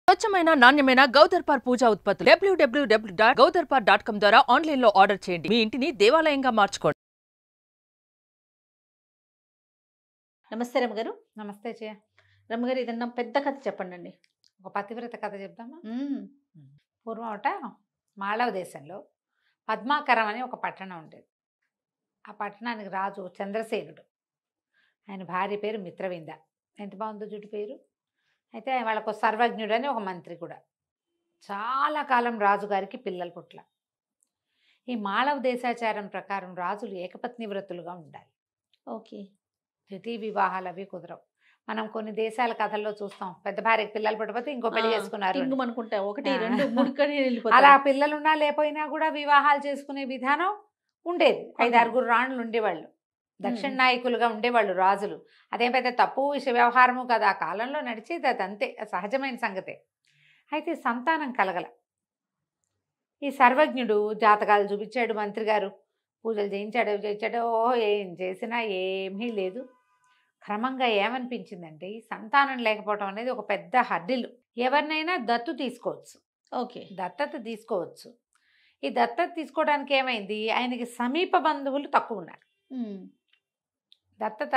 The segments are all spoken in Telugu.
స్వచ్ఛమైన నాణ్యమైన గౌదర్పార్ పూజా ఉత్పత్తులు www.gaudarpar.com ద్వారా ఆన్లైన్ లో ఆర్డర్ చేయండి. మీ ఇంటిని దేవాలయంగా మార్చుకోండి. నమస్తే రమ్మగారు. నమస్తే జయ. రమ్మగారు ఏదన్నా పెద్ద కథ చెప్పండి. ఒక పతివ్రత కథ చెప్దామా? పూర్వం ఒకట మాళవ దేశంలో పద్మాకరం అని ఒక పట్టణం ఉండేది. ఆ పట్టణానికి రాజు చంద్రసేనుడు. ఆయన భార్య పేరు మిత్రవింద. ఎంత బాగుందో జుట్టు పేరు. అయితే వాళ్ళకు సర్వజ్ఞుడు అని ఒక మంత్రి కూడా. చాలా కాలం రాజుగారికి పిల్లలు పుట్ల. ఈ మాళవ దేశాచారం ప్రకారం రాజులు ఏకపత్ని వ్రతులుగా ఉండాలి. ఓకే. ద్వితీయ వివాహాలు అవి కుదరవు. మనం కొన్ని దేశాల కథల్లో చూస్తాం, పెద్ద భార్యకి పిల్లలు పుట్టకపోతే ఇంకో పెళ్లి చేసుకున్నారు అనుకుంటా, 1, 2, 3 అలా పిల్లలున్నా లేకపోయినా కూడా వివాహాలు చేసుకునే విధానం ఉండేది. 5-6 రాణులు ఉండేవాళ్ళు, దక్షిణ నాయకులుగా ఉండేవాళ్ళు రాజులు. అదేం పెద్ద తప్పు వ్యవహారము కదా, ఆ కాలంలో నడిచేది అది, అంతే సహజమైన సంగతే. అయితే సంతానం కలగల. ఈ సర్వజ్ఞుడు జాతకాలు చూపించాడు, మంత్రి గారు పూజలు చేయించాడు, ఏం చేసినా ఏమీ లేదు. క్రమంగా ఏమనిపించిందంటే ఈ సంతానం లేకపోవడం అనేది ఒక పెద్ద హర్డిల్. ఎవరినైనా దత్తు తీసుకోవచ్చు. ఓకే, దత్తత తీసుకోవచ్చు. ఈ దత్తత తీసుకోవడానికి ఏమైంది, ఆయనకి సమీప బంధువులు తక్కువ ఉన్నారు. దత్తత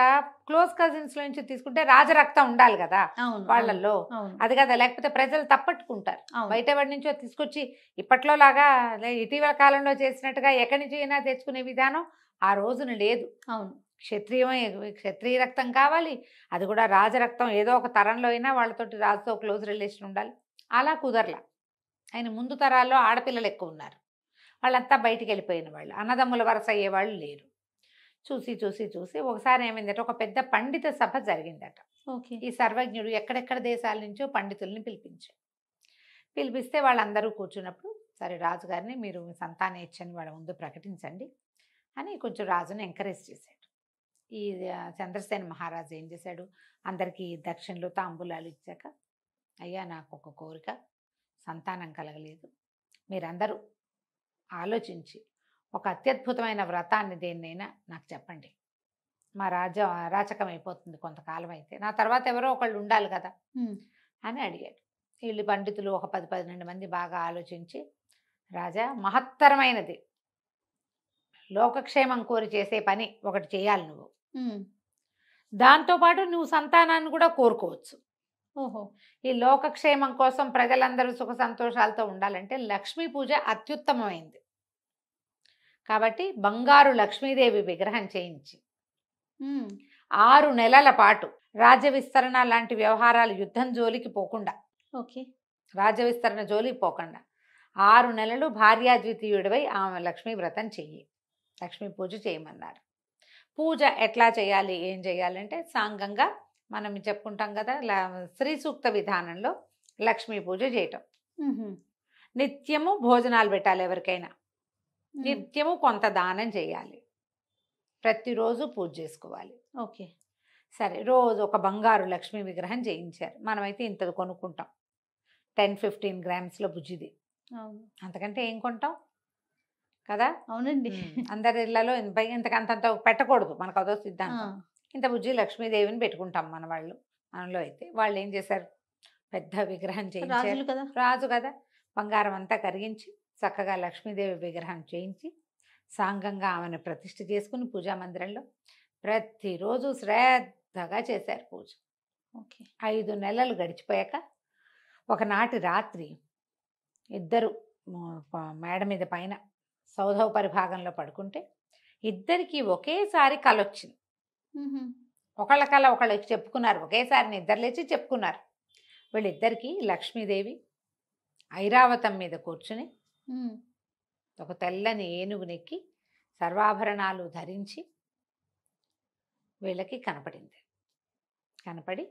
క్లోజ్ కజిన్స్ నుంచి తీసుకుంటే రాజరక్తం ఉండాలి కదా వాళ్ళల్లో, అది కదా, లేకపోతే ప్రజలు తప్పట్టుకుంటారు. బయట వాడి నుంచో తీసుకొచ్చి ఇప్పట్లో లాగా ఇటీవల కాలంలో చేసినట్టుగా ఎక్కడి నుంచి అయినా తెచ్చుకునే విధానం ఆ రోజున లేదు. అవును, క్షత్రియ రక్తం కావాలి, అది కూడా రాజరక్తం. ఏదో ఒక తరంలో అయినా వాళ్ళతోటి రాజుతో క్లోజ్ రిలేషన్ ఉండాలి. అలా కుదరలా. ఆయన ముందు తరాల్లో ఆడపిల్లలు ఎక్కువ ఉన్నారు, వాళ్ళంతా బయటికి వెళ్ళిపోయిన వాళ్ళు, అన్నదమ్ముల వరస అయ్యేవాళ్ళు లేరు. చూసి చూసి చూసి ఒకసారి ఏమైందట, ఒక పెద్ద పండిత సభ జరిగిందట. ఓకే. ఈ సర్వజ్ఞుడు ఎక్కడెక్కడ దేశాల నుంచో పండితుల్ని పిలిపిస్తే వాళ్ళందరూ కూర్చున్నప్పుడు, సరే రాజుగారిని మీరు సంతానేచ్ఛని వాళ్ళ ముందు ప్రకటించండి అని కొంచెం రాజుని ఎంకరేజ్ చేశాడు. ఈ చంద్రసేన మహారాజు ఏం చేశాడు, అందరికీ దక్షిణలు తాంబూలాలు ఇచ్చాక, అయ్యా నాకు ఒక కోరిక, సంతానం కలగలేదు, మీరందరూ ఆలోచించి ఒక అత్యద్భుతమైన వ్రతాన్ని దేన్నైనా నాకు చెప్పండి. మా అరాచకం అయిపోతుంది కొంతకాలం, అయితే నా తర్వాత ఎవరో ఒకళ్ళు ఉండాలి కదా అని అడిగాడు. వీళ్ళు పండితులు ఒక 10-12 మంది బాగా ఆలోచించి, రాజా మహత్తరమైనది, లోకక్షేమం కోరి చేసే పని ఒకటి చేయాలి నువ్వు, దాంతోపాటు నువ్వు సంతానాన్ని కూడా కోరుకోవచ్చు. ఓహో. ఈ లోకక్షేమం కోసం ప్రజలందరూ సుఖ సంతోషాలతో ఉండాలంటే లక్ష్మీ పూజ అత్యుత్తమమైంది. కాబట్టి బంగారు లక్ష్మీదేవి విగ్రహం చేయించి 6 నెలల పాటు రాజ్య విస్తరణ లాంటి వ్యవహారాలు, యుద్ధం జోలికి పోకుండా, ఓకే, రాజ్య విస్తరణ జోలికి పోకుండా 6 నెలలు భార్యాద్వితీయుడివై ఆమె లక్ష్మీ వ్రతం చెయ్యి, లక్ష్మీ పూజ చేయమన్నారు. పూజ ఎట్లా చేయాలి, ఏం చేయాలంటే సాంగంగా మనం చెప్పుకుంటాం కదా, శ్రీ సూక్త విధానంలో లక్ష్మీ పూజ చేయటం. నిత్యము భోజనాలు పెట్టాలి, ఎవరికైనా నిత్యము కొంత దానం చేయాలి, ప్రతిరోజు పూజ చేసుకోవాలి. ఓకే, సరే, రోజు ఒక బంగారు లక్ష్మీ విగ్రహం చేయించారు. మనమైతే ఇంతది కొనుక్కుంటాం, 10-15 గ్రామ్స్లో బుజ్జిది, అంతకంటే ఏం కొంటాం కదా. అవునండి, అందరి ఇళ్లలో ఇంతకంత పెట్టకూడదు, మనకు అదో సిద్ధాంతం. ఇంత బుజ్జి లక్ష్మీదేవిని పెట్టుకుంటాం మన వాళ్ళు. మనలో అయితే వాళ్ళు ఏం చేశారు, పెద్ద విగ్రహం చేయించారు. రాజు కదా, బంగారం అంతా కరిగించి చక్కగా లక్ష్మీదేవి విగ్రహం చేయించి సాంగంగా ఆమెను ప్రతిష్ఠ చేసుకుని పూజా మందిరంలో ప్రతిరోజు శ్రద్ధగా చేశారు పూజ. ఓకే. 5 నెలలు గడిచిపోయాక ఒకనాటి రాత్రి ఇద్దరు మేడ మీద పైన సౌధోపరి భాగంలో పడుకుంటే ఇద్దరికి ఒకేసారి కలొచ్చింది. ఒకళ్ళ కళ ఒకళ్ళకి చెప్పుకున్నారు, ఒకేసారి నిద్ర లేచి చెప్పుకున్నారు. వీళ్ళిద్దరికీ లక్ష్మీదేవి ఐరావతం మీద కూర్చుని ఒక తెల్లని ఏనుగునెక్కి సర్వాభరణాలు ధరించి వీళ్ళకి కనపడి,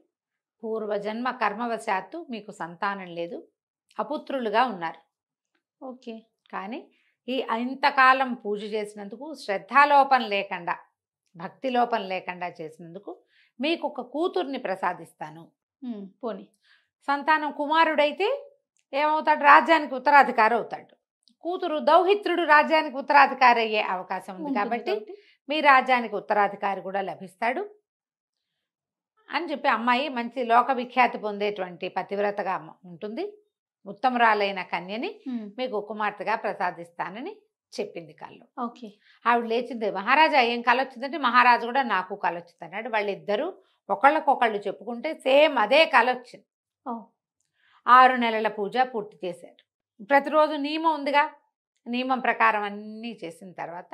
పూర్వజన్మ కర్మవశాత్తు మీకు సంతానం లేదు, అపుత్రులుగా ఉన్నారు. ఓకే. కానీ ఈ ఇంతకాలం పూజ చేసినందుకు, శ్రద్ధాలోపం లేకుండా, భక్తి లోపం లేకుండా చేసినందుకు మీకు ఒక కూతుర్ని ప్రసాదిస్తాను. పోనీ సంతానం కుమారుడైతే ఏమవుతాడు, రాజ్యానికి ఉత్తరాధికారి అవుతాడు. కూతురు దౌహిత్రుడు రాజ్యానికి ఉత్తరాధికారి అయ్యే అవకాశం ఉంది. కాబట్టి మీ రాజ్యానికి ఉత్తరాధికారి కూడా లభిస్తాడు అని చెప్పి అమ్మాయి మంచి లోక విఖ్యాతి పొందేటువంటి పతివ్రతగా ఉంటుంది, ఉత్తమరాలైన కన్యని మీకు కుమార్తెగా ప్రసాదిస్తానని చెప్పింది కళ్ళు. ఓకే. ఆవిడ లేచింది, మహారాజా ఏం కళ వచ్చిందంటే, మహారాజు కూడా నాకు కళ వచ్చింది అన్నాడు. వాళ్ళిద్దరూ ఒకళ్ళకొకళ్ళు చెప్పుకుంటే సేమ్ అదే కళ వచ్చింది. 6 నెలల పూజ పూర్తి చేశారు. ప్రతిరోజు నియమం ఉందిగా, నియమం ప్రకారం అన్నీ చేసిన తర్వాత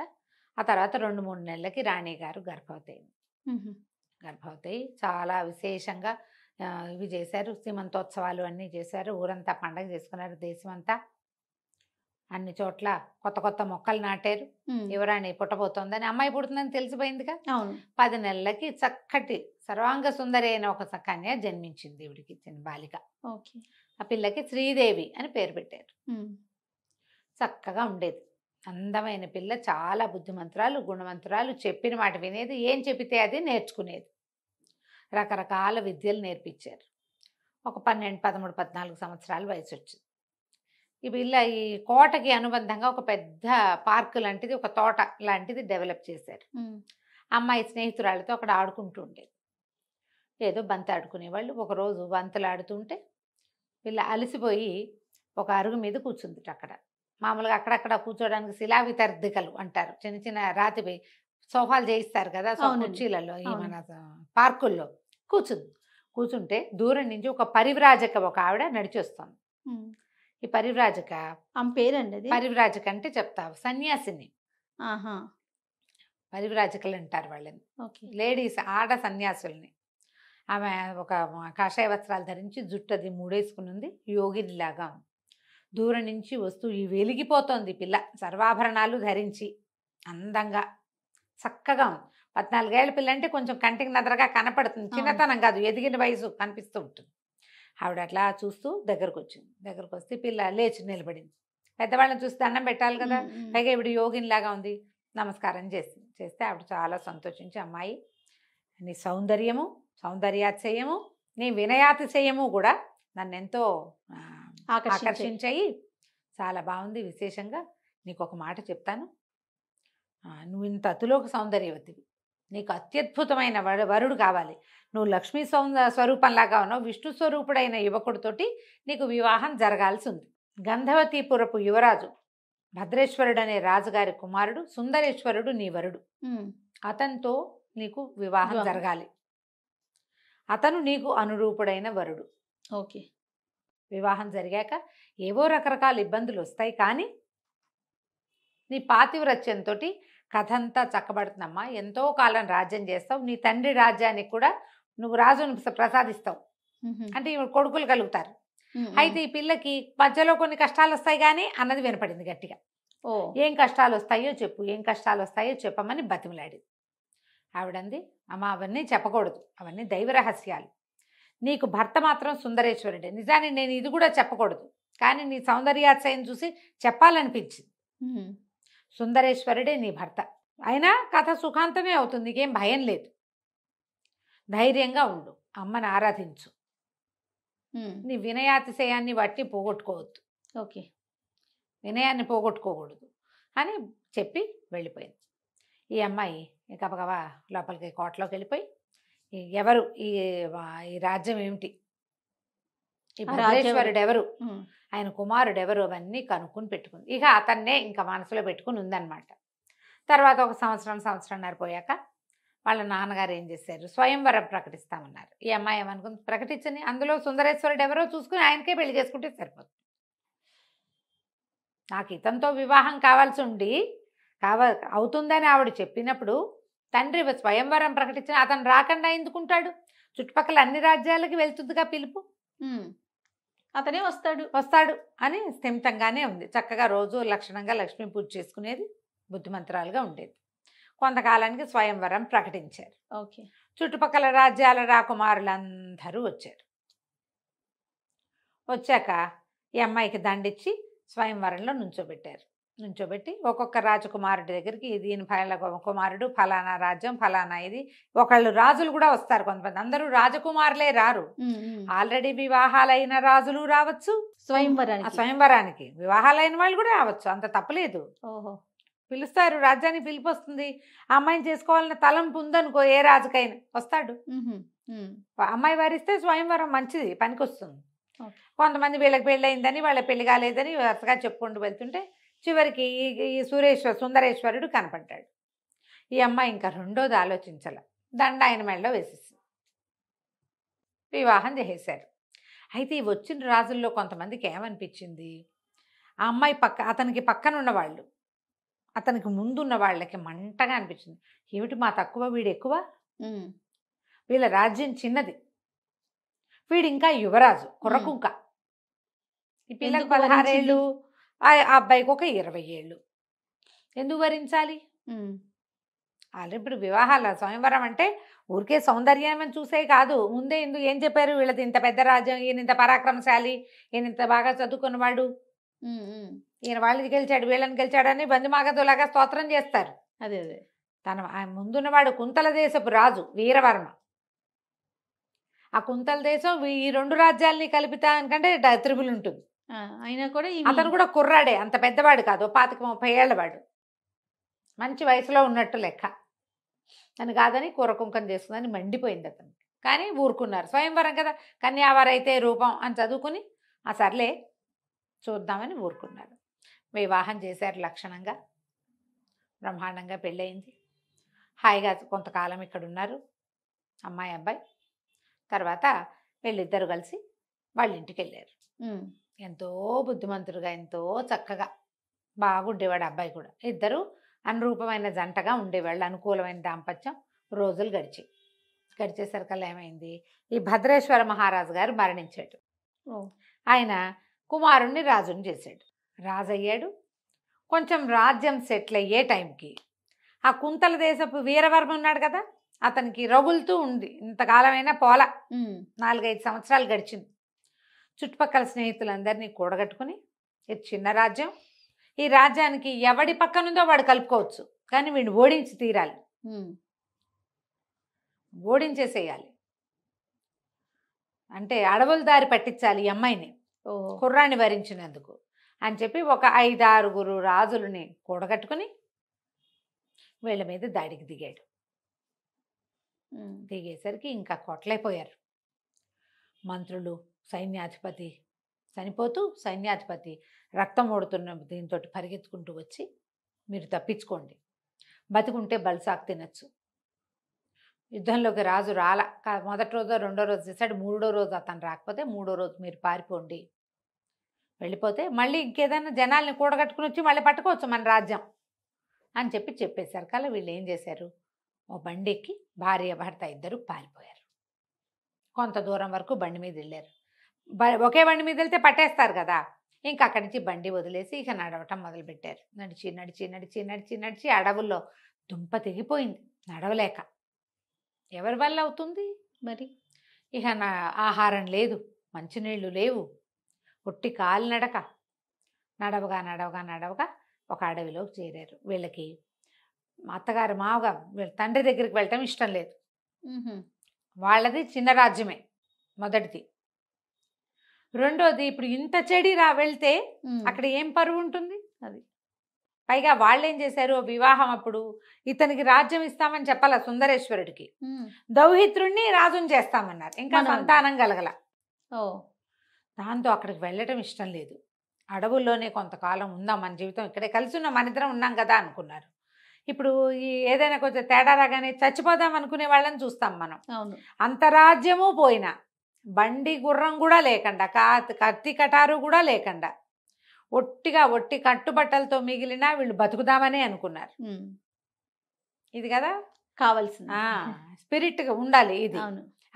ఆ తర్వాత 2-3 నెలలకి రాణి గారు గర్భవతి అయి చాలా విశేషంగా ఇవి చేశారు, సీమంతోత్సవాలు అన్నీ చేశారు, ఊరంతా పండగ చేసుకున్నారు, దేశమంతా అన్ని చోట్ల కొత్త కొత్త మొక్కలు నాటారు. యువరాణి పుట్టబోతోందని, అమ్మాయి పుడుతుందని తెలిసిపోయిందిగా. 10 నెలలకి చక్కటి సర్వాంగ సుందరి అయిన ఒక కన్య జన్మించింది ఈవిడికి, చిన్న బాలిక. ఆ పిల్లకి శ్రీదేవి అని పేరు పెట్టారు. చక్కగా ఉండేది, అందమైన పిల్ల, చాలా బుద్ధిమంతురాలు, గుణవంతురాలు, చెప్పిన మాట వినేది, ఏం చెప్పితే అది నేర్చుకునేది. రకరకాల విద్యలు నేర్పించారు. ఒక 12, 13, 14 సంవత్సరాల వయసు వచ్చింది. ఈ పిల్ల ఈ కోటకి అనుబంధంగా ఒక పెద్ద పార్కు లాంటిది, ఒక తోట లాంటిది డెవలప్ చేశారు. అమ్మాయి స్నేహితురాలతో అక్కడ ఆడుకుంటూ ఉండేది, ఏదో బంతి ఆడుకునేవాళ్ళు. ఒకరోజు బంతులు ఆడుతుంటే పిల్ల అలసిపోయి ఒక అరుగు మీద కూర్చుంది. అక్కడ మామూలుగా అక్కడక్కడ కూర్చోడానికి శిలా వితర్దికలు అంటారు, చిన్న చిన్న రాతిపై సోఫాలు చేయిస్తారు కదా కుర్చీలలో, ఈ మన పార్కుల్లో కూర్చుంటే దూరం నుంచి ఒక పరివ్రాజక ఒక ఆవిడ నడిచి వస్తుంది. ఈ పరివ్రాజక పేరండి, పరివ్రాజక అంటే చెప్తావు, సన్యాసిని. పరివ్రాజకులు అంటారు వాళ్ళని, లేడీస్, ఆడ సన్యాసుల్ని. ఆమె ఒక కాషాయ వస్త్రాలు ధరించి జుట్టది మూడేసుకుని ఉంది, యోగినిలాగా ఉంది. దూరం నుంచి వస్తూ ఈ వెలిగిపోతోంది పిల్ల, సర్వాభరణాలు ధరించి అందంగా చక్కగా ఉంది. 14 ఏళ్ల పిల్ల అంటే కొంచెం కంటికి నదరగా కనపడుతుంది, చిన్నతనం కాదు, ఎదిగిన వయసు కనిపిస్తూ ఉంటుంది. ఆవిడ అట్లా చూస్తూ దగ్గరకు వచ్చింది. దగ్గరకు వస్తే పిల్ల లేచి నిలబడింది. పెద్దవాళ్ళని చూసి దండం పెట్టాలి కదా, పైగా ఇవిడ యోగినిలాగా ఉంది. నమస్కారం చేస్తే ఆవిడ చాలా సంతోషించి, అమ్మాయి నీ సౌందర్యము, సౌందర్యాతిశయము, నీ వినయాతిశయము కూడా నన్ను ఎంతో ఆకర్షించాయి, చాలా బాగుంది. విశేషంగా నీకు ఒక మాట చెప్తాను, నువ్వు ఇంత అతులోక సౌందర్యవతివి, నీకు అత్యద్భుతమైన వరుడు కావాలి. నువ్వు లక్ష్మీ స్వరూపంలాగా ఉన్నావు, విష్ణు స్వరూపుడైన యువకుడితోటి నీకు వివాహం జరగాల్సి ఉంది. గంధవతీపురపు యువరాజు భద్రేశ్వరుడు అనే రాజుగారి కుమారుడు సుందరేశ్వరుడు నీ వరుడు, అతనితో నీకు వివాహం జరగాలి. అతను నీకు అనురూపుడైన వరుడు. ఓకే. వివాహం జరిగాక ఏవో రకరకాల ఇబ్బందులు వస్తాయి, కానీ నీ పాతివ్రత్యంతో కథ అంతా చక్కబడుతుందమ్మా. ఎంతో కాలం రాజ్యం చేస్తావు, నీ తండ్రి రాజ్యానికి కూడా నువ్వు రాజును ప్రసాదిస్తావు, అంటే కొడుకులు కలుగుతారు. అయితే ఈ పిల్లకి మధ్యలో కొన్ని కష్టాలు వస్తాయి కానీ అన్నది వినపడింది గట్టిగా. ఏం కష్టాలు వస్తాయో చెప్పు, ఏం కష్టాలు వస్తాయో చెప్పమని బతిమలాడింది. ఆవిడంది, అమ్మ అవన్నీ చెప్పకూడదు, అవన్నీ దైవ రహస్యాలు. నీకు భర్త మాత్రం సుందరేశ్వరుడే. నిజాన్ని నేను ఇది కూడా చెప్పకూడదు, కానీ నీ సౌందర్యాతిశయం చూసి చెప్పాలనిపించింది. సుందరేశ్వరుడే నీ భర్త. అయినా కథ సుఖాంతమే అవుతుంది, నీకేం భయం లేదు. ధైర్యంగా ఉండు, అమ్మని ఆరాధించు, నీ వినయాతిశయాన్ని బట్టి పోగొట్టుకోవద్దు. ఓకే. వినయాన్ని పోగొట్టుకోకూడదు అని చెప్పి వెళ్ళిపోయింది. ఈ అమ్మాయి గబగబా లోపలికి కోటలోకి వెళ్ళిపోయి, ఎవరు ఈ రాజ్యం ఏమిటి, ఈ భద్రేశ్వరుడు ఎవరు, ఆయన కుమారుడు ఎవరు, అవన్నీ కనుక్కుని పెట్టుకుంది. ఇక అతన్నే ఇంకా మనసులో పెట్టుకుని ఉందన్నమాట. తర్వాత ఒక సంవత్సరంన్నర పోయాక వాళ్ళ నాన్నగారు ఏం చేశారు, స్వయంవరం ప్రకటిస్తామన్నారు. ఈ అమ్మాయి ఏమనుకుంది, ప్రకటించని, అందులో సుందరేశ్వరుడు ఎవరో చూసుకుని ఆయనకే పెళ్లి చేసుకుంటే సరిపోతుంది. నాకు ఇతనితో వివాహం కావాల్సి ఉండి అవుతుందని ఆవిడ చెప్పినప్పుడు తండ్రి స్వయంవరం ప్రకటించిన అతను రాకుండా ఎందుకుంటాడు, చుట్టుపక్కల అన్ని రాజ్యాలకి వెళ్తుందిగా పిలుపు, అతనే వస్తాడు అని స్థిమితంగానే ఉంది. చక్కగా రోజు లక్షణంగా లక్ష్మీ పూజ చేసుకునేది, బుద్ధిమంతురాలుగా ఉండేది. కొంతకాలానికి స్వయంవరం ప్రకటించారు. ఓకే. చుట్టుపక్కల రాజ్యాల రాకుమారులందరూ వచ్చారు. వచ్చాక ఈ అమ్మాయికి దండిచ్చి స్వయంవరంలో నుంచోబెట్టి ఒక్కొక్క రాజకుమారుడి దగ్గరికి, దీని కుమారుడు ఫలానా రాజ్యం ఫలానా ఇది, ఒకళ్ళు రాజులు కూడా వస్తారు కొంతమంది, అందరూ రాజకుమారులే రారు, ఆల్రెడీ వివాహాలైన రాజులు రావచ్చు, స్వయంవరానికి వివాహాలైన వాళ్ళు కూడా రావచ్చు, అంత తప్పలేదు. పిలుస్తారు, రాజ్యానికి పిలుపు వస్తుంది, ఆ అమ్మాయిని చేసుకోవాలన్న తలంపు ఉందనుకో ఏ రాజుకైనా వస్తాడు. అమ్మాయి వారిస్తే స్వయంవరం మంచిది, పనికొస్తుంది. ఓకే. కొంతమంది వీళ్ళకి పెళ్ళయిందని వాళ్ళ పెళ్లి కాలేదని వరుసగా చెప్పుకుంటూ వెళ్తుంటే చివరికి ఈ సుందరేశ్వరుడు కనపడ్డాడు. ఈ అమ్మాయి ఇంకా రెండోది ఆలోచించాల, దండ ఆయన మెడలో వేసేసింది, వివాహం చేసేశారు. అయితే ఈ వచ్చిన రాజుల్లో కొంతమందికి ఏమనిపించింది, ఆ అమ్మాయి అతనికి పక్కన ఉన్నవాళ్ళు, అతనికి ముందున్న వాళ్ళకి మంటగా అనిపించింది. ఏమిటి మా తక్కువ, వీడు ఎక్కువ, వీళ్ళ రాజ్యం చిన్నది, వీడు ఇంకా యువరాజు కుర్రకుంక, ఈ పిల్లకి 16 ఏళ్ళు, ఆ అబ్బాయికి ఒక 20 ఏళ్ళు, ఎందుకు భరించాలి? ఆల్రెడీ ఇప్పుడు వివాహాల స్వయంవరం అంటే ఊరికే సౌందర్యం అని చూసే కాదు, ముందే ఏం చెప్పారు, వీళ్ళది ఇంత పెద్ద రాజ్యం, ఈయన ఇంత పరాక్రమశాలి, ఈయన ఇంత బాగా చదువుకున్నవాడు, ఈయన వాళ్ళని గెలిచాడు వీళ్ళని గెలిచాడని బందిమాగదులాగా స్తోత్రం చేస్తారు. అదే అదే తన ముందున్నవాడు కుంతల దేశపు రాజు వీరవర్మ. ఆ కుంతల దేశం ఈ 2 రాజ్యాలని కలిపితే అనుకంటే త్రిబుల్ ఉంటుంది. అయినా కూడా అతను కూడా కుర్రాడే, అంత పెద్దవాడు కాదు, 25-30 ఏళ్ళవాడు, మంచి వయసులో ఉన్నట్టు లెక్క. అని కాదని కూరకుంకం చేసుకుందని మండిపోయింది అతనికి. కానీ ఊరుకున్నారు, స్వయంవరం కదా, కన్యావారైతే రూపం అని చదువుకుని ఆ సర్లే చూద్దామని ఊరుకున్నారు. వివాహం చేశారు లక్షణంగా, బ్రహ్మాండంగా పెళ్ళయింది. హాయిగా కొంతకాలం ఇక్కడ ఉన్నారు అమ్మాయి అబ్బాయి. తర్వాత వీళ్ళిద్దరు కలిసి వాళ్ళ ఇంటికి వెళ్ళారు. ఎంతో బుద్ధిమంతుడుగా, ఎంతో చక్కగా బాగుండేవాడు అబ్బాయి కూడా. ఇద్దరు అనురూపమైన జంటగా ఉండేవాళ్ళు, అనుకూలమైన దాంపత్యం. రోజులు గడిచేసరికల్లా ఏమైంది, ఈ భద్రేశ్వర మహారాజు గారు మరణించాడు. ఆయన కుమారుణ్ణి రాజుని చేశాడు, రాజు అయ్యాడు. కొంచెం రాజ్యం సెటిల్ అయ్యే టైంకి ఆ కుంతల దేశపు వీరవర్మ ఉన్నాడు కదా, అతనికి రగులుతూ ఉంది, ఇంతకాలమైనా పోల, 4-5 సంవత్సరాలు గడిచింది. చుట్టుపక్కల స్నేహితులందరినీ కూడగట్టుకుని, ఇది చిన్న రాజ్యం, ఈ రాజ్యానికి ఎవడి పక్కనుందో వాడు కలుపుకోవచ్చు, కానీ వీడిని ఓడించి తీరాలి, ఓడించేసేయాలి, అంటే అడవుల దారి పట్టించాలి ఈ అమ్మాయిని, కుర్రాన్ని వరించినందుకు అని చెప్పి ఒక 5-6 రాజులని కూడగట్టుకుని వీళ్ళ మీద దాడికి దిగాడు. దిగేసరికి ఇంకా కొట్లైపోయారు మంత్రులు. సైన్యాధిపతి చనిపోతూ సైన్యాధిపతి రక్తం ఓడుతున్న దీంతో పరిగెత్తుకుంటూ వచ్చి, మీరు తప్పించుకోండి, బతికుంటే బల్సాకు తినచ్చు. యుద్ధంలోకి రాజు మొదటి రోజో 2వ రోజు చేశాడు, 3వ రోజు అతను రాకపోతే 3వ రోజు మీరు పారిపోండి, వెళ్ళిపోతే మళ్ళీ ఇంకేదైనా జనాల్ని కూడగట్టుకుని వచ్చి మళ్ళీ పట్టుకోవచ్చు మన రాజ్యం అని చెప్పేశారు. కల్లా వీళ్ళు ఏం చేశారు, ఓ బండి ఎక్కి భార్య భర్త ఇద్దరు పారిపోయారు. కొంత దూరం వరకు బండి మీద వెళ్ళారు. ఒకే బండి మీద వెళ్తే పట్టేస్తారు కదా, ఇంకా అక్కడి నుంచి బండి వదిలేసి ఇక నడవటం మొదలుపెట్టారు. నడిచి నడిచి నడిచి నడిచి నడిచి అడవుల్లో దుంప తెగిపోయింది నడవలేక. ఎవరి వల్ల అవుతుంది మరి, ఇక ఆహారం లేదు, మంచినీళ్ళు లేవు, ఒట్టి కాలు నడవగా నడవగా నడవగా ఒక అడవిలోకి చేరారు. వీళ్ళకి అత్తగారు మావగా వీళ్ళ తండ్రి దగ్గరికి వెళ్ళటం ఇష్టం లేదు. వాళ్ళది చిన్న రాజ్యమే మొదటిది. రెండోది, ఇప్పుడు ఇంత చెడి వెళ్తే అక్కడ ఏం పరువు ఉంటుంది. అది పైగా వాళ్ళు ఏం చేశారు, వివాహం అప్పుడు ఇతనికి రాజ్యం ఇస్తామని చెప్పాల సుందరేశ్వరుడికి, దౌహిత్రుణ్ణి రాజుని చేస్తామన్నారు, ఇంకా సంతానం కలగల. దాంతో అక్కడికి వెళ్ళటం ఇష్టం లేదు. అడవుల్లోనే కొంతకాలం ఉందాం, మన జీవితం ఇక్కడే కలిసి ఉన్నాం, మన ఇద్దరం ఉన్నాం కదా అనుకున్నారు. ఇప్పుడు ఈ ఏదైనా కొంచెం తేడా రాగానే చచ్చిపోదాం అనుకునే వాళ్ళని చూస్తాం మనం. అంతరాజ్యము పోయినా, బండి గుర్రం కూడా లేకుండా, కత్తి కటారు కూడా లేకుండా, ఒట్టి కట్టుబట్టలతో మిగిలిన వీళ్ళు బతుకుదామని అనుకున్నారు. ఇది కదా కావాల్సింది, స్పిరిట్గా ఉండాలి ఇది.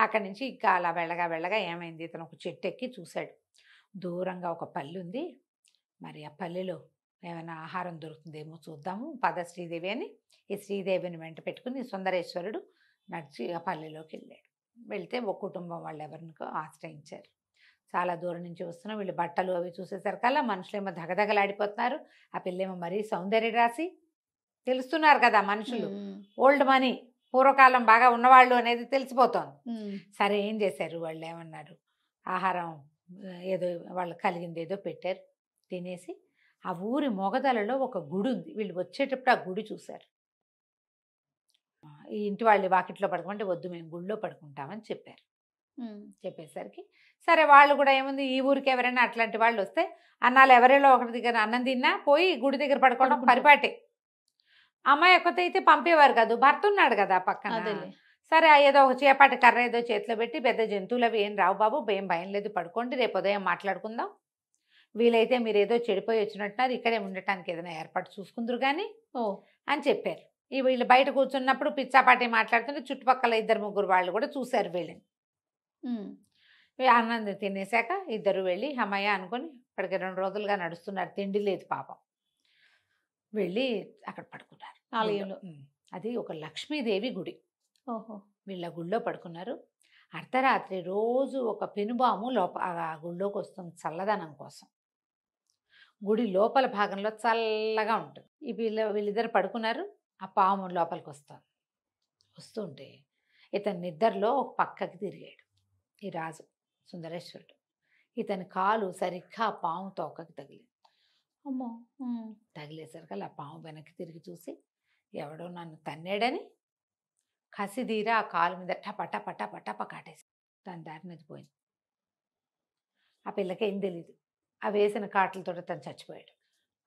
అక్కడి నుంచి ఇంకా అలా వెళ్ళగా ఏమైంది, ఇతను ఒక చెట్టు ఎక్కి చూశాడు, దూరంగా ఒక పల్లి ఉంది, మరి ఆ పల్లెలో ఏమైనా ఆహారం దొరుకుతుందేమో చూద్దాము, పద శ్రీదేవి అని ఈ శ్రీదేవిని వెంట పెట్టుకుని సుందరేశ్వరుడు నడిచి ఆ పల్లెలోకి వెళ్ళాడు. వెళ్తే ఒక కుటుంబం వాళ్ళు ఎవరినికో ఆశ్రయించారు. చాలా దూరం నుంచి వస్తున్నా, వీళ్ళు బట్టలు అవి చూసేసరికల్లా మనుషులేమో దగదగలాడిపోతున్నారు. ఆ పిల్లేమో మరీ సౌందర్య రాసి తెలుస్తున్నారు కదా మనుషులు, ఓల్డ్ మనీ, పూర్వకాలం బాగా ఉన్నవాళ్ళు అనేది తెలిసిపోతోంది. సరే ఏం చేశారు, వాళ్ళు ఏమన్నారు, ఆహారం ఏదో వాళ్ళకి కలిగింది ఏదో పెట్టారు, తినేసి ఆ ఊరి మొగదలలో ఒక గుడి ఉంది. వీళ్ళు వచ్చేటప్పుడు ఆ గుడి చూశారు. ఈ ఇంటి వాళ్ళు వాకిట్లో పడుకోమంటే వద్దు మేము గుళ్ళో పడుకుంటామని చెప్పారు. ఉమ్. చెప్పేసరికి సరే వాళ్ళు కూడా ఏముంది, ఈ ఊరికి ఎవరైనా అట్లాంటి వాళ్ళు వస్తే అన్నాళ్ళు ఎవరిలో ఒకరి దగ్గర అన్నం తిన్నా పోయి గుడి దగ్గర పడుకోవడం పడుకుంటారు. పరిపాటే. అమ్మాయి ఒక్కతే అయితే పంపేవారు కాదు, భర్త ఉన్నాడు కదా పక్కన. అదేలే. సరే ఏదో ఒక చేపాటి కర్ర ఏదో చేతిలో పెట్టి, పెద్ద జంతువులు అవి ఏం రావు బాబు, ఏం భయం లేదు, పడుకోండి, రేపు ఉదయం మాట్లాడుకుందాం, వీలైతే మీరు ఏదో చెడిపోయి వచ్చినట్టున్నారు, ఇక్కడే ఉండటానికి ఏదైనా ఏర్పాటు చూసుకుందరు కానీ ఓ. అని చెప్పారు. ఈ వీళ్ళు బయట కూర్చున్నప్పుడు పిచ్చాపాటి మాట్లాడుతుంటే చుట్టుపక్కల 2-3 వాళ్ళు కూడా చూశారు వీళ్ళని. ఉమ్. అన్నం తినేసాక ఇద్దరు వెళ్ళి అమ్మయ్య అనుకొని ఇప్పటికి 2 రోజులుగా నడుస్తున్నారు, తిండి లేదు పాపం. వెళ్ళి అక్కడ పడుకున్నారు ఆలయంలో. అది ఒక లక్ష్మీదేవి గుడి. ఓహో. వీళ్ళ గుళ్ళో పడుకున్నారు. అర్ధరాత్రి రోజు ఒక పెనుబాము ఆ గుళ్ళోకి వస్తుంది చల్లదనం కోసం. గుడి లోపల భాగంలో చల్లగా ఉంటుంది. వీళ్ళిద్దరు పడుకున్నారు. ఆ పాము లోపలికి వస్తుంటే ఇతని నిద్రలో ఒక పక్కకి తిరిగాడు ఈ రాజు సుందరేశ్వరుడు. ఇతని కాలు సరిగ్గా ఆ పాము తోకకి తగిలింది. అమ్మో. తగిలేసరికి ఆ పాము వెనక్కి తిరిగి చూసి ఎవడో నన్ను తన్నాడని కసిదీరా ఆ కాలు మీద టప కాటేసి తన దారి మీద పోయింది. ఆ పిల్లకి ఏం తెలీదు. ఆ వేసిన కాటలతో తను చచ్చిపోయాడు.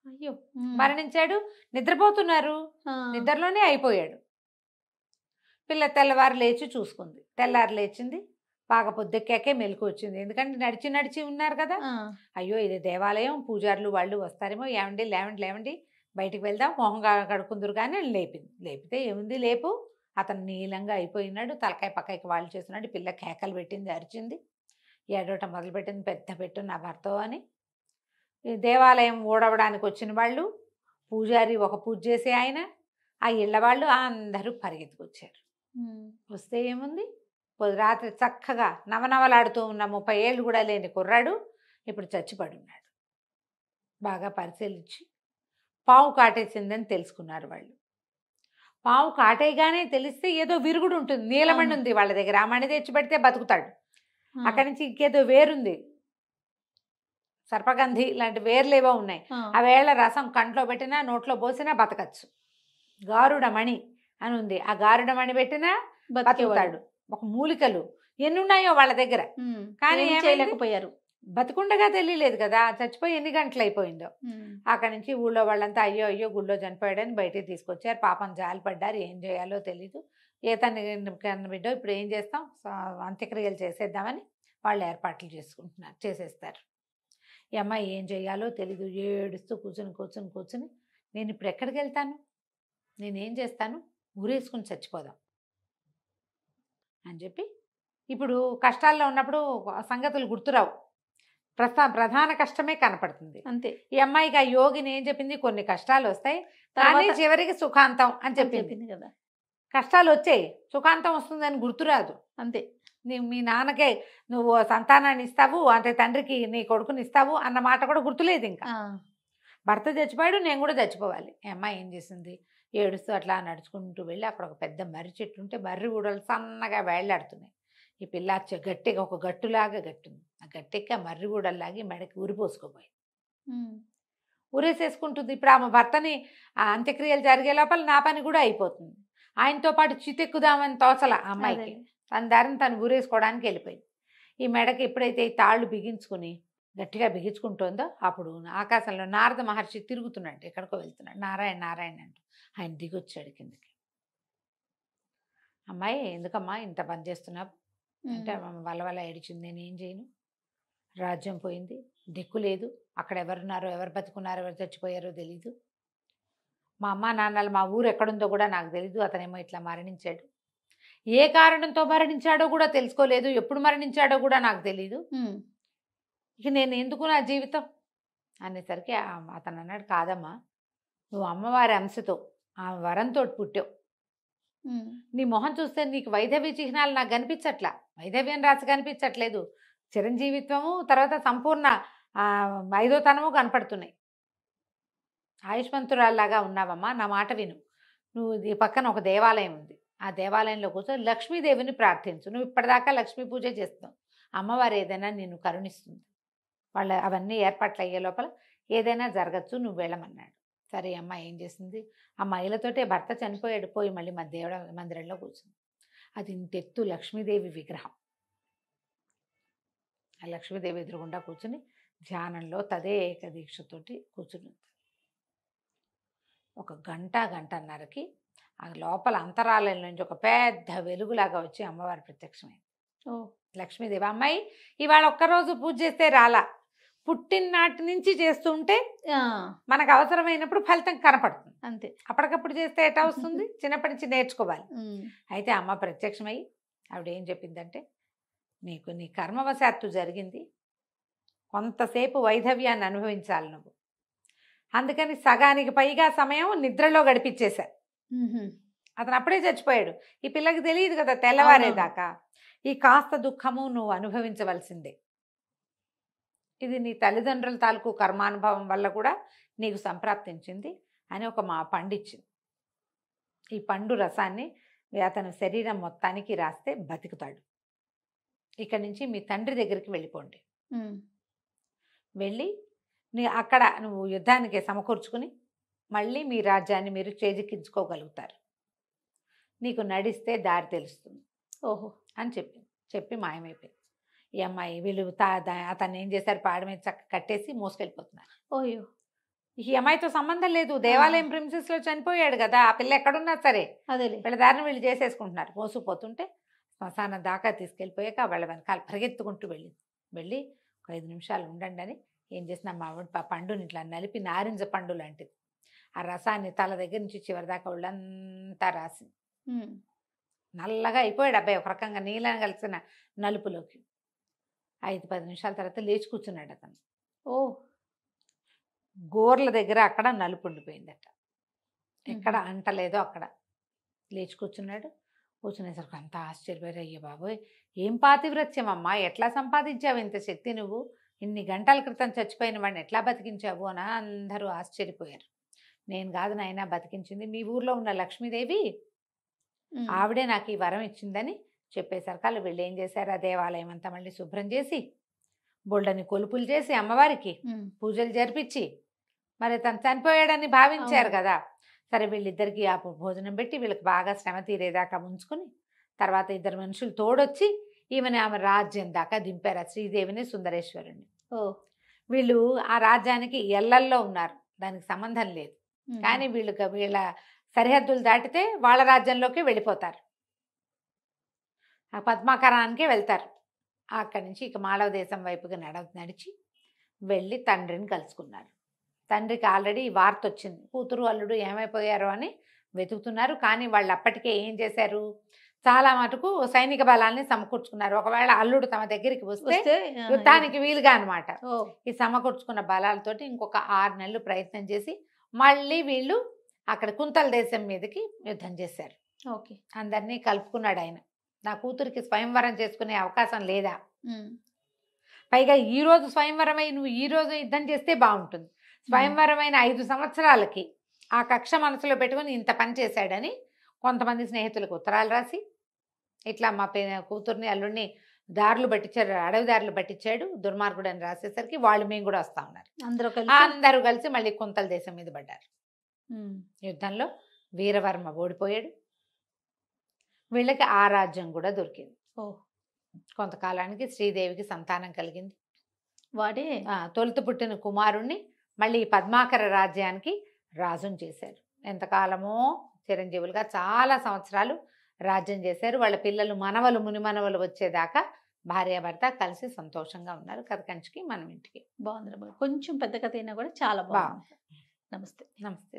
అయ్యో. మరణించాడు. నిద్రపోతున్నారు, నిద్రలోనే అయిపోయాడు. పిల్ల తెల్లవారు లేచి చూసుకుంది. తెల్లారు లేచింది, బాగా పొద్దుక్కాకే మెలకు వచ్చింది. ఎందుకంటే నడిచి ఉన్నారు కదా. అయ్యో ఇది దేవాలయం, పూజారులు వాళ్ళు వస్తారేమో, ఏమండి లేవండి బయటికి వెళ్దాం, మొహం కడుక్కుందరు కానీ లేపితే ఏముంది, లేపు. అతను నీలంగా అయిపోయినాడు, తలకాయ పక్కకి వాళ్ళు చేస్తున్నాడు. పిల్ల కేకలు పెట్టింది, అరిచింది, ఏడవటం మొదలుపెట్టింది, పెద్ద పెట్టు నా భర్త అని. ఈ దేవాలయం ఊడవడానికి వచ్చిన వాళ్ళు, పూజారి ఒక పూజ చేసే ఆయన, ఆ ఇళ్ళ వాళ్ళు అందరూ పరిగెత్తుకొచ్చారు. వస్తే ఏముంది, రాత్రి చక్కగా నవనవలాడుతూ ఉన్న 30 ఏళ్ళు కూడా లేని కుర్రాడు ఇప్పుడు చచ్చిపడున్నాడు. బాగా పరిశీలించి పాము కాటేసిందని తెలుసుకున్నారు వాళ్ళు. పాము కాటేయగానే తెలిస్తే ఏదో విరుగుడు ఉంటుంది, నీలమణి ఉంది వాళ్ళ దగ్గర, ఆ మణి తెచ్చి పెడితే బతుకుతాడు. అక్కడి నుంచి ఇంకేదో వేరుంది, సర్పగంధి లాంటి వేర్లేవో ఉన్నాయి. ఆ వేళ్ల రసం కంట్లో పెట్టినా నోట్లో పోసినా బతకచ్చు. గారుడమణి అని ఉంది, ఆ గారుడమణి పెట్టినా బతుకుతాడు. ఒక మూలికలు ఎన్ని ఉన్నాయో వాళ్ళ దగ్గర, కానీ చేయలేకపోయారు. బతుకుండగా తెలియలేదు కదా, చచ్చిపోయి ఎన్ని గంటలు అయిపోయిందో. అక్కడి నుంచి ఊళ్ళో వాళ్ళంతా అయ్యో గుళ్ళో చనిపోయాడని బయటికి తీసుకొచ్చారు. పాపం జాలి పడ్డారు, ఏం చేయాలో తెలీదు. ఏ కన్న బిడ్డో ఇప్పుడు ఏం చేస్తాం, అంత్యక్రియలు చేసేద్దామని వాళ్ళు ఏర్పాట్లు చేసేస్తారు. ఈ అమ్మాయి ఏం చేయాలో తెలీదు, ఏడుస్తూ కూర్చుని నేను ఇప్పుడు ఎక్కడికి వెళ్తాను, నేనేం చేస్తాను, ఊరేసుకుని చచ్చిపోదాం అని చెప్పి. ఇప్పుడు కష్టాల్లో ఉన్నప్పుడు సంగతులు గుర్తురావు, ప్రధాన కష్టమే కనపడుతుంది అంతే. ఈ అమ్మాయికి ఆ యోగిని ఏం చెప్పింది, కొన్ని కష్టాలు వస్తాయి కానీ చివరికి సుఖాంతం అని చెప్పింది కదా. కష్టాలు వచ్చాయి, సుఖాంతం వస్తుందని గుర్తురాదు అంతే. మీ నాన్నకే నువ్వు సంతానాన్ని ఇస్తావు అంటే తండ్రికి నీ కొడుకుని ఇస్తావు అన్న మాట కూడా గుర్తులేదు. ఇంకా భర్త చచ్చిపోయాడు, నేను కూడా చచ్చిపోవాలి. ఈ అమ్మాయి ఏం చేసింది, ఏడుస్తూ అట్లా నడుచుకుంటూ వెళ్ళి అక్కడ ఒక పెద్ద మర్రి చెట్టు ఉంటే మర్రి ఊడలు సన్నగా వేళ్లాడుతున్నాయి. ఈ పిల్ల గట్టిగా ఒక గట్టులాగా గట్టుంది, ఆ గట్టెక్కి ఆ మర్రి ఊడల్లాగి మెడకి ఊరిపోసుకోపోయింది. ఊరేసేసుకుంటుంది. ఇప్పుడు ఆమె భర్తని ఆ అంత్యక్రియలు జరిగే లోపల నా పని కూడా అయిపోతుంది. ఆయనతో పాటు చితెక్కుదామని తోచల అమ్మాయికి, తన దారిని తను ఊరేసుకోవడానికి వెళ్ళిపోయింది. ఈ మెడకి ఎప్పుడైతే ఈ తాళ్ళు బిగించుకుని గట్టిగా బిగించుకుంటుందో అప్పుడు ఆకాశంలో నారద మహర్షి తిరుగుతున్నాడు, ఎక్కడికో వెళ్తున్నాడు, నారాయణ అంటూ. ఆయన దిగొచ్చాడు కిందకి. అమ్మాయి ఎందుకమ్మా ఇంత పని చేస్తున్నావు అంటే వల్ల ఏడిచింది. నేను ఏం చేయను, రాజ్యం పోయింది, దిక్కు లేదు, అక్కడ ఎవరున్నారో ఎవరు బతుకున్నారో ఎవరు చచ్చిపోయారో తెలీదు, మా అమ్మ నాన్నలు మా ఊరు ఎక్కడుందో కూడా నాకు తెలీదు, అతనేమో ఇట్లా మరణించాడు, ఏ కారణంతో మరణించాడో కూడా తెలుసుకోలేదు, ఎప్పుడు మరణించాడో కూడా నాకు తెలీదు, ఇక నేను ఎందుకు నా జీవితం అనేసరికి అతను అన్నాడు, కాదమ్మా నువ్వు అమ్మవారి అంశతో ఆ వరంతో పుట్టావు, నీ మొహం చూస్తే నీకు వైధవ్య చిహ్నాలు నాకు కనిపించట్లా, వైధవ్యం రాసి కనిపించట్లేదు, చిరంజీవిత్వము తర్వాత సంపూర్ణ 5వ తనము కనపడుతున్నాయి, ఆయుష్మంతురాల్లాగా ఉన్నావమ్మా, నా మాట విను, నువ్వు ఈ పక్కన ఒక దేవాలయం ఉంది, ఆ దేవాలయంలో కూర్చొని లక్ష్మీదేవిని ప్రార్థించు, నువ్వు ఇప్పటిదాకా లక్ష్మీ పూజ చేస్తున్నావు, అమ్మవారు ఏదైనా నిన్ను కరుణిస్తుంది, వాళ్ళ అవన్నీ ఏర్పాట్లు అయ్యే లోపల ఏదైనా జరగచ్చు, నువ్వు వెళ్ళమన్నాడు. సరే అమ్మ ఏం చేసింది, ఆ మహిళతోటే భర్త చనిపోయాడు, పోయి మళ్ళీ మా దేవుడ మందిరంలో కూర్చుంది. అది ఇంతెత్తు లక్ష్మీదేవి విగ్రహం. ఆ లక్ష్మీదేవి ఎదురుగుండా కూర్చుని ధ్యానంలో తదేక దీక్షతోటి కూర్చుని ఒక గంటన్నరకి ఆ లోపల అంతరాలయం నుంచి ఒక పెద్ద వెలుగులాగా వచ్చి అమ్మవారు ప్రత్యక్షమైంది. ఓ లక్ష్మీదేవి, అమ్మాయి ఇవాళ ఒక్కరోజు పూజ చేస్తే రాలా, పుట్టిననాటి నుంచి చేస్తుంటే మనకు అవసరమైనప్పుడు ఫలితం కనపడుతుంది. అంతే. అప్పటికప్పుడు చేస్తే ఎట్లా వస్తుంది? చిన్నప్పటి నుంచి నేర్చుకోవాలి. అయితే అమ్మ ప్రత్యక్షమై ఆవిడ ఏం చెప్పిందంటే, నీకు నీ కర్మవశాత్తు జరిగింది, కొంతసేపు వైధవ్యాన్ని అనుభవించాలి నువ్వు, అందుకని సగానికి పైగా సమయం నిద్రలో గడిపించేశా. అతను అప్పుడే చచ్చిపోయాడు, ఈ పిల్లకి తెలియదు కదా తెల్లవారేదాకా. ఈ కాస్త దుఃఖము నువ్వు అనుభవించవలసిందే. ఇది నీ తల్లిదండ్రుల తాలూకు కర్మానుభవం వల్ల కూడా నీకు సంప్రాప్తించింది అని ఒక మా పండు ఇచ్చింది. ఈ పండు రసాన్ని అతని శరీరం మొత్తానికి రాస్తే బతుకుతాడు. ఇక్కడి నుంచి మీ తండ్రి దగ్గరికి వెళ్ళిపోండి. వెళ్ళి అక్కడ నువ్వు యుద్ధానికి సమకూర్చుకుని మళ్ళీ మీ రాజ్యాన్ని మీరు చేజిక్కించుకోగలుగుతారు. నీకు నడిస్తే దారి తెలుస్తుంది ఓహో అని చెప్పి మాయమైపోయింది. ఈ అమ్మాయి వీళ్ళు అతన్ని ఏం చేశారు, పాడ మీద చక్క కట్టేసి మోసుకెళ్ళిపోతున్నారు. ఓయో ఈ అమ్మాయితో సంబంధం లేదు, దేవాలయం ప్రిన్సెస్లో చనిపోయాడు కదా, ఆ పిల్ల ఎక్కడున్నా సరే అదేలే వీళ్ళ దారిని వీళ్ళు చేసేసుకుంటున్నారు. మోసుకుపోతుంటే శ్మశానం దాకా తీసుకెళ్ళిపోయాక వాళ్ళ వెనకాల పరిగెత్తుకుంటూ వెళ్ళి ఒక 5 నిమిషాలు ఉండండి అని ఏం చేసిన మా పండుని ఇట్లా నలిపి నారింజ పండు లాంటిది ఆ రసాన్ని తల దగ్గర నుంచి చివరి దాకా వాళ్ళంతా రాసి నల్లగా అయిపోయాడు అబ్బాయి, ఒక రకంగా నీళ్ళని కలిసిన నలుపులోకి. 5-10 నిమిషాల తర్వాత లేచి కూర్చున్నాడు అతను. ఓ గోర్ల దగ్గర అక్కడ నలుపు ఉండిపోయిందట, ఎక్కడ అంటలేదో అక్కడ. లేచి కూర్చున్నాడు. కూర్చునేసరికి అంతా ఆశ్చర్యపోయారు. అయ్యో బాబోయ్, ఏం పాతివ్రత్యం అమ్మా, ఎట్లా సంపాదించావు ఇంత శక్తి నువ్వు, ఇన్ని గంటల క్రితం చచ్చిపోయిన వాడిని ఎట్లా బతికించావు అని అందరూ ఆశ్చర్యపోయారు. నేను కాదు నాయన బతికించింది, మీ ఊర్లో ఉన్న లక్ష్మీదేవి, ఆవిడే నాకు ఈ వరం ఇచ్చిందని చెప్పేసరికి వాళ్ళు వీళ్ళు ఏం చేశారు, ఆ దేవాలయం అంతా మళ్ళీ శుభ్రం చేసి బొల్డని కొలుపులు చేసి అమ్మవారికి పూజలు జరిపించి, మరి తను చనిపోయాడని భావించారు కదా, సరే వీళ్ళిద్దరికి ఆ భోజనం పెట్టి వీళ్ళకి బాగా శ్రమ తీరేదాకా ఉంచుకుని తర్వాత 2 మనుషులు తోడొచ్చి ఆమె రాజ్యం దాకా దింపారు, శ్రీదేవిని సుందరేశ్వరుని. వీళ్ళు ఆ రాజ్యానికి ఎల్లల్లో ఉన్నారు, దానికి సంబంధం లేదు. కానీ వీళ్ళ సరిహద్దులు దాటితే వాళ్ళ రాజ్యంలోకి వెళ్ళిపోతారు, ఆ పద్మాకరానికి వెళ్తారు. అక్కడి నుంచి ఇక మాళవ దేశం వైపుగా నడిచి వెళ్ళి తండ్రిని కలుసుకున్నారు. తండ్రికి ఆల్రెడీ వార్త వచ్చింది, కూతురు అల్లుడు ఏమైపోయారో అని వెతుకుతున్నారు. కానీ వాళ్ళు అప్పటికే ఏం చేశారు, చాలా మటుకు సైనిక బలాల్ని సమకూర్చుకున్నారు. ఒకవేళ అల్లుడు తమ దగ్గరికి వస్తే యుద్ధానికి వీలుగా అనమాట. ఈ సమకూర్చుకున్న బలాలతోటి ఇంకొక 6 నెలలు ప్రయత్నం చేసి మళ్ళీ వీళ్ళు అక్కడ కుంతల దేశం మీదకి యుద్ధం చేశారు. ఓకే, అందరినీ కలుపుకున్నాడు ఆయన. నా కూతురికి స్వయంవరం చేసుకునే అవకాశం లేదా, పైగా ఈరోజు స్వయంవరమై నువ్వు ఈరోజు యుద్ధం చేస్తే బాగుంటుంది, స్వయంవరమైన 5 సంవత్సరాలకి ఆ కక్ష మనసులో పెట్టుకుని ఇంత పని చేశాడని కొంతమంది స్నేహితులకు ఉత్తరాలు రాసి ఇట్లా మా కూతుర్ని అల్లుడిని దారులు పట్టించాడు, అడవి దారులు పట్టించాడు దుర్మార్గుడు అని రాసేసరికి వాళ్ళు మేము కూడా వస్తా ఉన్నారు. అందరూ కలిసి మళ్ళీ కుంతల దేశం మీద పడ్డారు. యుద్ధంలో వీరవర్మ ఓడిపోయాడు, వీళ్ళకి ఆ రాజ్యం కూడా దొరికింది. కొంతకాలానికి శ్రీదేవికి సంతానం కలిగింది. వాడే తొలుత పుట్టిన కుమారుణ్ణి మళ్ళీ పద్మాకర రాజ్యానికి రాజుని చేశారు. ఎంతకాలమో చిరంజీవులుగా చాలా సంవత్సరాలు రాజ్యం చేశారు. వాళ్ళ పిల్లలు మనవలు మునిమనవలు వచ్చేదాకా భార్యాభర్త కలిసి సంతోషంగా ఉన్నారు. కథ కంచికి మనం ఇంటికి. బాగుంది, కొంచెం పెద్ద కథ అయినా కూడా చాలా బాగుంది. నమస్తే. నమస్తే.